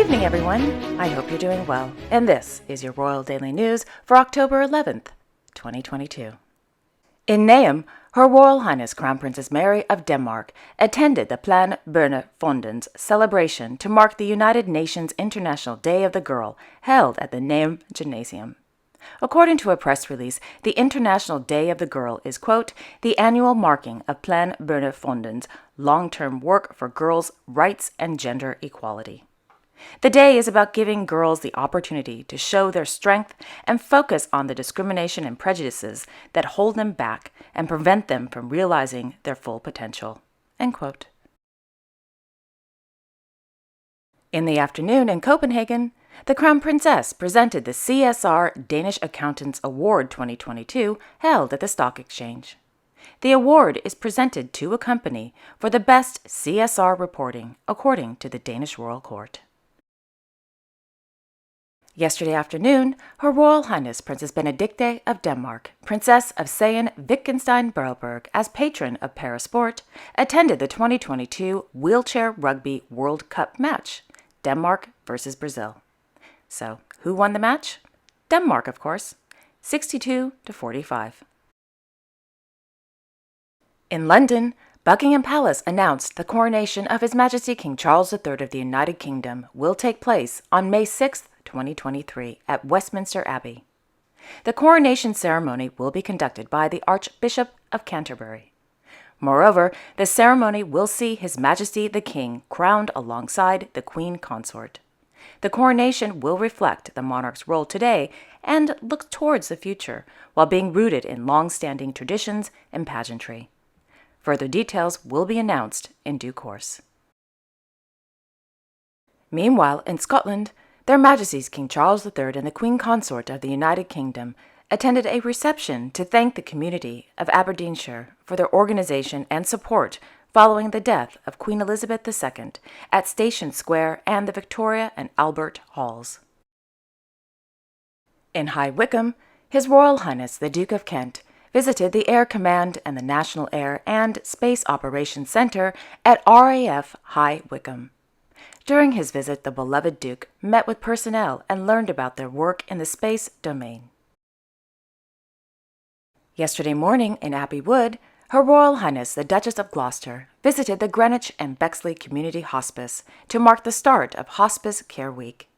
evening, everyone. I hope you're doing well, and this is your Royal Daily News for October 11th, 2022. In Nærum, Her Royal Highness Crown Princess Mary of Denmark attended the PlanBørnefonden's celebration to mark the United Nations International Day of the Girl held at the Nærum Gymnasium. According to a press release, the International Day of the Girl is, quote, the annual marking of PlanBørnefonden's long-term work for girls' rights and gender equality. The day is about giving girls the opportunity to show their strength and focus on the discrimination and prejudices that hold them back and prevent them from realizing their full potential. End quote. In the afternoon in Copenhagen, the Crown Princess presented the CSR Danish Accountants Award 2022 held at the Stock Exchange. The award is presented to a company for the best CSR reporting, according to the Danish Royal Court. Yesterday afternoon, Her Royal Highness Princess Benedikte of Denmark, Princess of Sayn-Wittgenstein-Berleburg, as patron of parasport, attended the 2022 Wheelchair Rugby World Cup match, Denmark versus Brazil. So, who won the match? Denmark, of course, 62-45. In London, Buckingham Palace announced the coronation of His Majesty King Charles III of the United Kingdom will take place on May 6, 2023, at Westminster Abbey. The coronation ceremony will be conducted by the Archbishop of Canterbury. Moreover, the ceremony will see His Majesty the King crowned alongside the Queen Consort. The coronation will reflect the monarch's role today and look towards the future, while being rooted in long-standing traditions and pageantry. Further details will be announced in due course. Meanwhile, in Scotland, Their Majesties King Charles III and the Queen Consort of the United Kingdom attended a reception to thank the community of Aberdeenshire for their organization and support following the death of Queen Elizabeth II at Station Square and the Victoria and Albert Halls. In High Wycombe, His Royal Highness the Duke of Kent visited the Air Command and the National Air and Space Operations Center at RAF High Wycombe. During his visit, the beloved Duke met with personnel and learned about their work in the space domain. Yesterday morning in Abbey Wood, Her Royal Highness the Duchess of Gloucester visited the Greenwich and Bexley Community Hospice to mark the start of Hospice Care Week.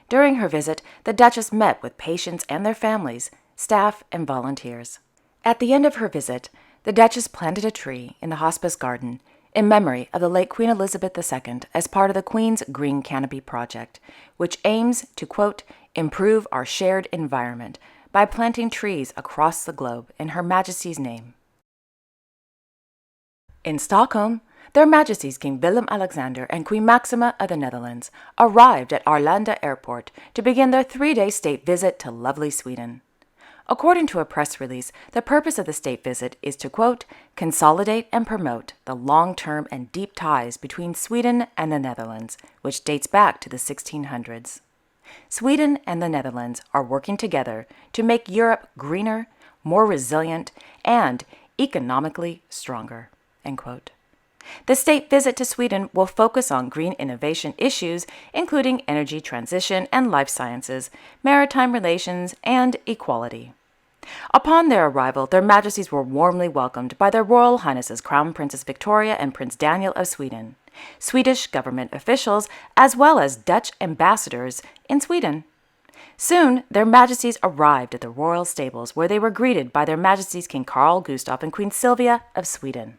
During her visit, the Duchess met with patients and their families, staff, and volunteers. At the end of her visit, the Duchess planted a tree in the hospice garden in memory of the late Queen Elizabeth II as part of the Queen's Green Canopy Project, which aims to, quote, improve our shared environment by planting trees across the globe in Her Majesty's name. In Stockholm, Their Majesties King Willem-Alexander and Queen Máxima of the Netherlands arrived at Arlanda Airport to begin their 3-day state visit to lovely Sweden. According to a press release, the purpose of the state visit is to, quote, consolidate and promote the long-term and deep ties between Sweden and the Netherlands, which dates back to the 1600s. Sweden and the Netherlands are working together to make Europe greener, more resilient, and economically stronger, end quote. The state visit to Sweden will focus on green innovation issues, including energy transition and life sciences, maritime relations, and equality. Upon their arrival, Their Majesties were warmly welcomed by Their Royal Highnesses Crown Princess Victoria and Prince Daniel of Sweden, Swedish government officials, as well as Dutch ambassadors in Sweden. Soon, Their Majesties arrived at the royal stables, where they were greeted by Their Majesties King Carl Gustaf and Queen Sylvia of Sweden.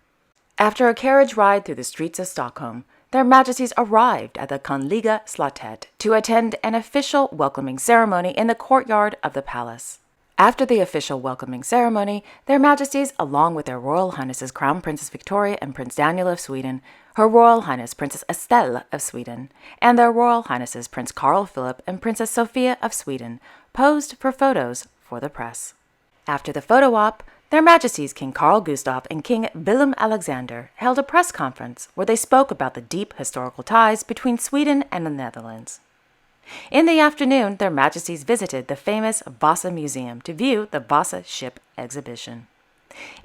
After a carriage ride through the streets of Stockholm, Their Majesties arrived at the Kungliga Slottet to attend an official welcoming ceremony in the courtyard of the palace. After the official welcoming ceremony, Their Majesties, along with Their Royal Highnesses Crown Princess Victoria and Prince Daniel of Sweden, Her Royal Highness Princess Estelle of Sweden, and Their Royal Highnesses Prince Carl Philip and Princess Sophia of Sweden, posed for photos for the press. After the photo op, Their Majesties King Carl Gustaf and King Willem-Alexander held a press conference where they spoke about the deep historical ties between Sweden and the Netherlands. In the afternoon, Their Majesties visited the famous Vasa Museum to view the Vasa ship exhibition.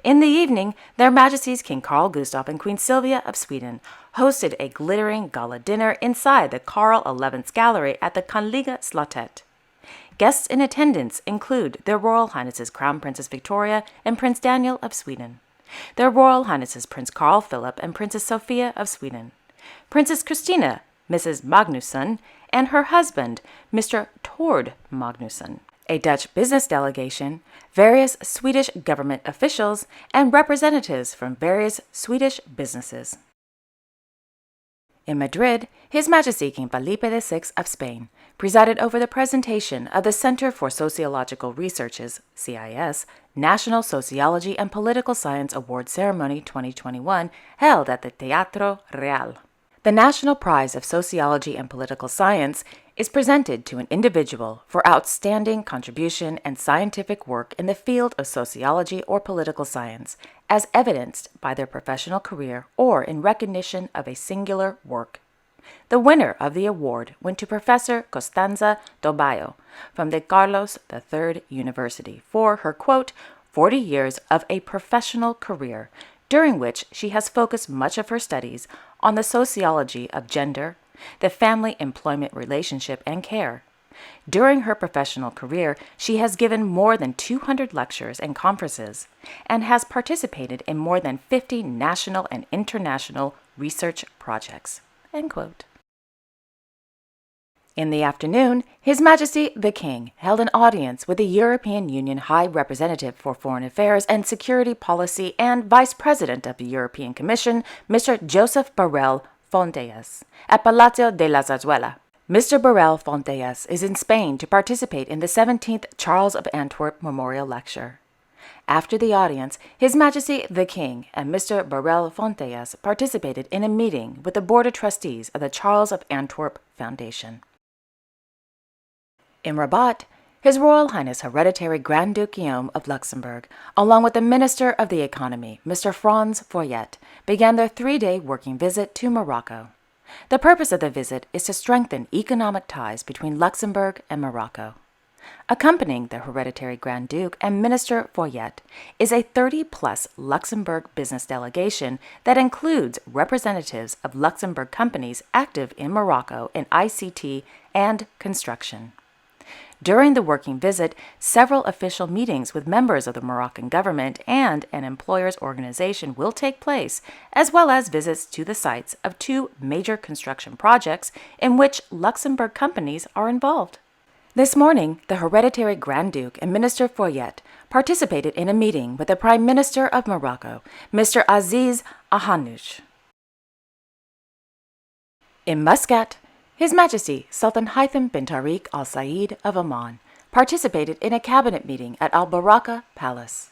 In the evening, Their Majesties King Carl Gustaf and Queen Sylvia of Sweden hosted a glittering gala dinner inside the Karl XI's gallery at the Kungliga Slottet. Guests in attendance include Their Royal Highnesses Crown Princess Victoria and Prince Daniel of Sweden, Their Royal Highnesses Prince Carl Philip and Princess Sophia of Sweden, Princess Christina, Mrs. Magnusson, and her husband, Mr. Tord Magnusson, a Dutch business delegation, various Swedish government officials, and representatives from various Swedish businesses. In Madrid, His Majesty King Felipe VI of Spain presided over the presentation of the Center for Sociological Research's CIS National Sociology and Political Science Award Ceremony 2021 held at the Teatro Real. The National Prize of Sociology and Political Science is presented to an individual for outstanding contribution and scientific work in the field of sociology or political science, as evidenced by their professional career or in recognition of a singular work. The winner of the award went to Professor Costanza Dobayo from the Carlos III University for her, quote, 40 years of a professional career, during which she has focused much of her studies on the sociology of gender, the family-employment relationship, and care. During her professional career, she has given more than 200 lectures and conferences and has participated in more than 50 national and international research projects. End quote. In the afternoon, His Majesty the King held an audience with the European Union High Representative for Foreign Affairs and Security Policy and Vice President of the European Commission, Mr. Joseph Borrell Fontellas, at Palacio de la Zarzuela. Mr. Borrell Fontellas is in Spain to participate in the 17th Charles of Antwerp Memorial Lecture. After the audience, His Majesty the King and Mr. Borrell Fontellas participated in a meeting with the Board of Trustees of the Charles of Antwerp Foundation. In Rabat, His Royal Highness Hereditary Grand Duke Guillaume of Luxembourg, along with the Minister of the Economy, Mr. Franz Foyet, began their 3-day working visit to Morocco. The purpose of the visit is to strengthen economic ties between Luxembourg and Morocco. Accompanying the Hereditary Grand Duke and Minister Foyet is a 30-plus Luxembourg business delegation that includes representatives of Luxembourg companies active in Morocco in ICT and construction. During the working visit, several official meetings with members of the Moroccan government and an employers' organization will take place, as well as visits to the sites of 2 major construction projects in which Luxembourg companies are involved. This morning, the Hereditary Grand Duke and Minister Foyet participated in a meeting with the Prime Minister of Morocco, Mr. Aziz Ahanouch. In Muscat, His Majesty Sultan Haitham bin Tariq Al Said of Oman participated in a cabinet meeting at Al Baraka Palace.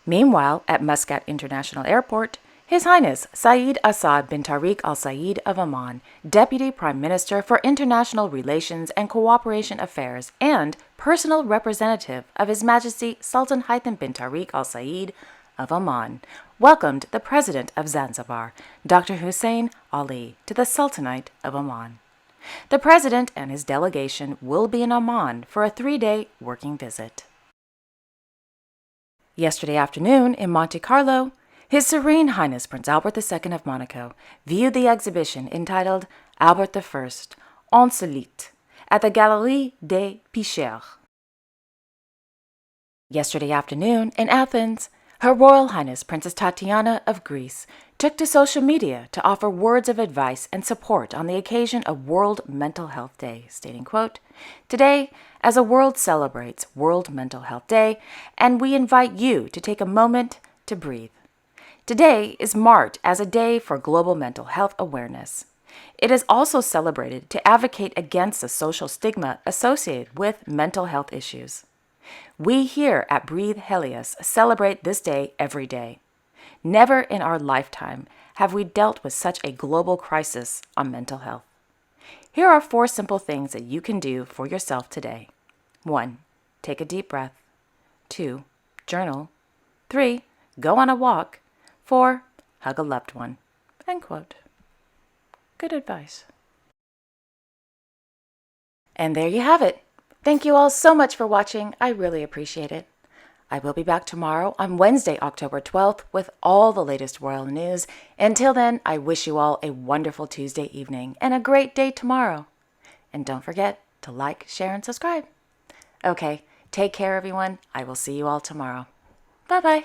Meanwhile, at Muscat International Airport, His Highness Saeed Assad bin Tariq Al Said of Oman, Deputy Prime Minister for International Relations and Cooperation Affairs and personal representative of His Majesty Sultan Haitham bin Tariq Al Said of Oman, welcomed the President of Zanzibar, Dr. Hussein Ali, to the Sultanate of Oman. The President and his delegation will be in Oman for a 3-day working visit. Yesterday afternoon in Monte Carlo, His Serene Highness Prince Albert II of Monaco viewed the exhibition entitled Albert I, Insolite, at the Galerie des Pêcheurs. Yesterday afternoon in Athens, Her Royal Highness Princess Tatiana of Greece took to social media to offer words of advice and support on the occasion of World Mental Health Day, stating, quote, "Today, as the world celebrates World Mental Health Day, and we invite you to take a moment to breathe. Today is marked as a day for global mental health awareness. It is also celebrated to advocate against the social stigma associated with mental health issues. We here at Breathe Helios celebrate this day every day. Never in our lifetime have we dealt with such a global crisis on mental health. Here are 4 simple things that you can do for yourself today. 1. Take a deep breath. 2. Journal. 3. Go on a walk. 4. Hug a loved one." End quote. Good advice. And there you have it. Thank you all so much for watching. I really appreciate it. I will be back tomorrow on Wednesday, October 12th with all the latest royal news. Until then, I wish you all a wonderful Tuesday evening and a great day tomorrow. And don't forget to like, share, and subscribe. Okay, take care, everyone. I will see you all tomorrow. Bye-bye.